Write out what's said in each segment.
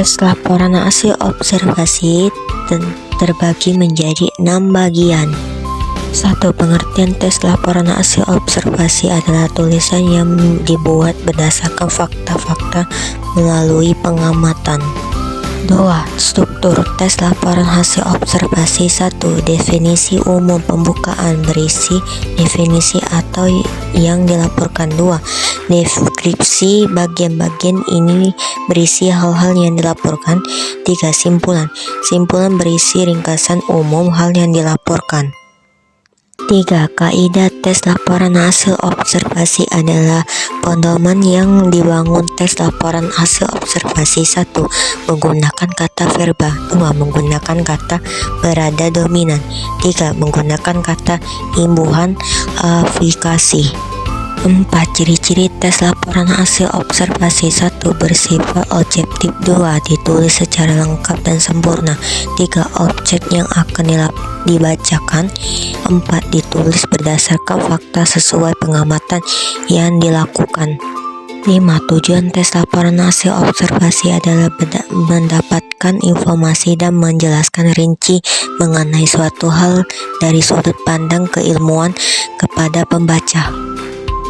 Tes laporan hasil observasi terbagi menjadi 6 bagian. 1. Pengertian tes laporan hasil observasi adalah tulisan yang dibuat berdasarkan fakta-fakta melalui pengamatan. 2. Struktur tes laporan hasil observasi. 1. Definisi umum pembukaan berisi definisi atau yang dilaporkan. 2. Deskripsi bagian-bagian ini berisi hal-hal yang dilaporkan. 3. Simpulan berisi ringkasan umum hal yang dilaporkan. 3. Kaidah tes laporan hasil observasi adalah pedoman yang dibangun tes laporan hasil observasi. 1. Menggunakan kata verba. 2. Menggunakan kata berada dominan. 3. Menggunakan kata imbuhan aplikasi. 4. Ciri-ciri tes laporan hasil observasi. 1. Bersifat objektif. 2. Ditulis secara lengkap dan sempurna. 3. Objek yang akan dibacakan. 4. Ditulis berdasarkan fakta sesuai pengamatan yang dilakukan. 5. Tujuan tes laporan hasil observasi adalah mendapatkan informasi dan menjelaskan rinci mengenai suatu hal dari sudut pandang keilmuan kepada pembaca.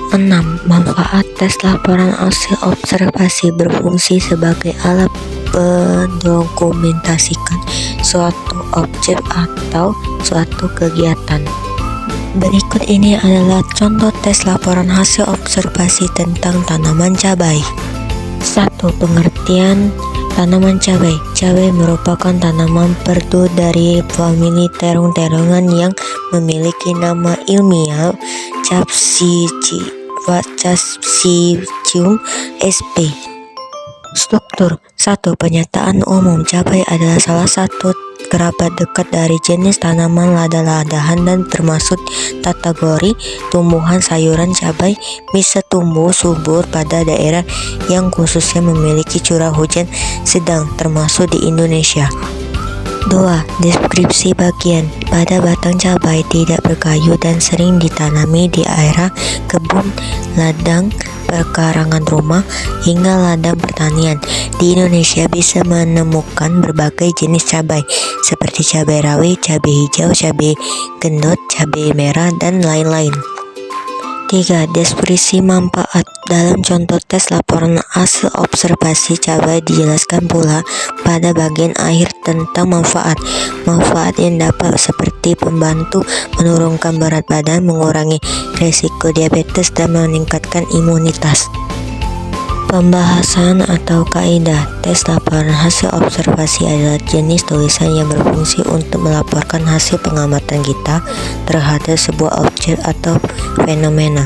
6. Manfaat tes laporan hasil observasi berfungsi sebagai alat mendokumentasikan suatu objek atau suatu kegiatan. Berikut ini adalah contoh tes laporan hasil observasi tentang tanaman cabai. 1. Pengertian tanaman cabai. Cabai merupakan tanaman perdu dari famili terong-terongan yang memiliki nama ilmiah Capsicum sp. Struktur. 1. Pernyataan umum. Cabai adalah salah satu kerabat dekat dari jenis tanaman lada-ladahan dan termasuk kategori tumbuhan sayuran. Cabai bisa tumbuh subur pada daerah yang khususnya memiliki curah hujan sedang, termasuk di Indonesia. 2. Deskripsi bagian. Pada batang cabai tidak berkayu dan sering ditanami di area kebun, ladang, pekarangan rumah, hingga ladang pertanian. Di Indonesia bisa menemukan berbagai jenis cabai seperti cabai rawit, cabai hijau, cabai gendot, cabai merah, dan lain-lain. 3. Deskripsi manfaat. Dalam contoh tes laporan hasil observasi cabai dijelaskan pula pada bagian akhir tentang manfaat. Manfaat yang dapat seperti membantu menurunkan berat badan, mengurangi risiko diabetes, dan meningkatkan imunitas. Pembahasan atau kaidah. Tes laporan hasil observasi adalah jenis tulisan yang berfungsi untuk melaporkan hasil pengamatan kita terhadap sebuah objek atau fenomena.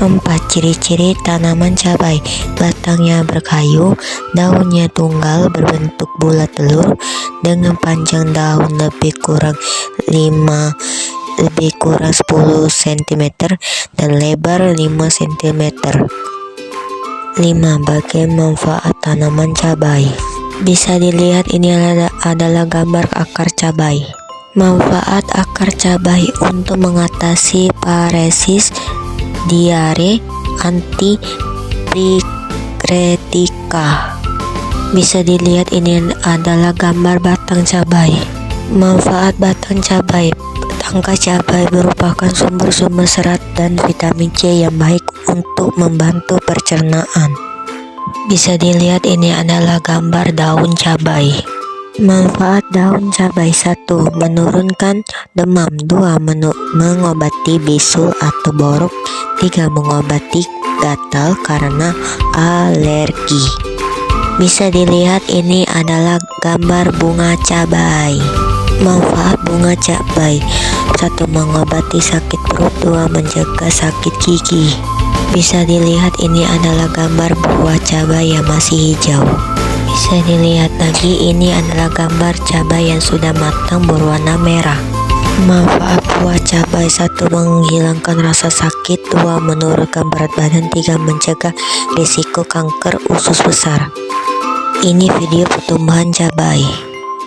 4. Ciri-ciri tanaman cabai. Batangnya berkayu, daunnya tunggal berbentuk bulat telur dengan panjang daun lebih kurang 10 cm dan lebar 5 cm. 5. Bagian manfaat tanaman cabai. Bisa dilihat ini adalah gambar akar cabai. Manfaat akar cabai untuk mengatasi paresis, diare, antipikretika. Bisa dilihat ini adalah gambar batang cabai. Manfaat batang cabai. Tangkai cabai merupakan sumber-sumber serat dan vitamin C yang baik untuk membantu pencernaan. Bisa dilihat ini adalah gambar daun cabai. Manfaat daun cabai. 1. Menurunkan demam. 2. Mengobati bisul atau borok. 3. Mengobati gatal karena alergi. Bisa dilihat ini adalah gambar bunga cabai. Manfaat bunga cabai. 1. Mengobati sakit perut. 2. Menjaga sakit gigi. Bisa dilihat ini adalah gambar buah cabai yang masih hijau. Bisa dilihat lagi ini adalah gambar cabai yang sudah matang berwarna merah. Manfaat buah cabai. 1. Menghilangkan rasa sakit. 2. Menurunkan berat badan. 3. Mencegah risiko kanker usus besar. Ini video pertumbuhan cabai.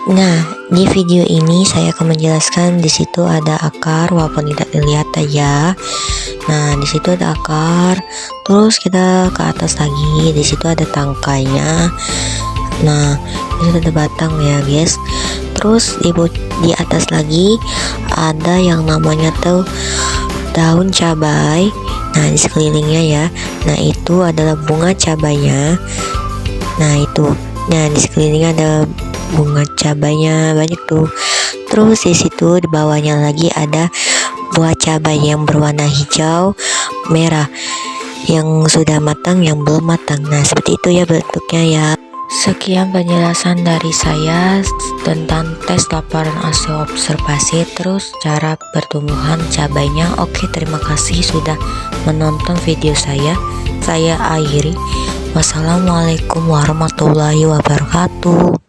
Nah, di video ini saya akan menjelaskan di situ ada akar walaupun tidak terlihat ya. Nah, di situ ada akar. Terus kita ke atas lagi, di situ ada tangkainya. Nah, itu ada batang ya guys. Terus di atas lagi ada yang namanya tuh daun cabai. Nah, di sekelilingnya ya. Nah, itu adalah bunga cabainya. Nah, itu. Nah, di sekelilingnya ada bunga cabainya banyak tuh. Terus di situ di bawahnya lagi ada buah cabai yang berwarna hijau, merah, yang sudah matang, yang belum matang. Nah, seperti itu ya bentuknya ya. Sekian penjelasan dari saya tentang tes laporan hasil observasi, terus cara pertumbuhan cabainya. Oke, terima kasih sudah menonton video saya. Saya akhiri. Wassalamualaikum warahmatullahi wabarakatuh.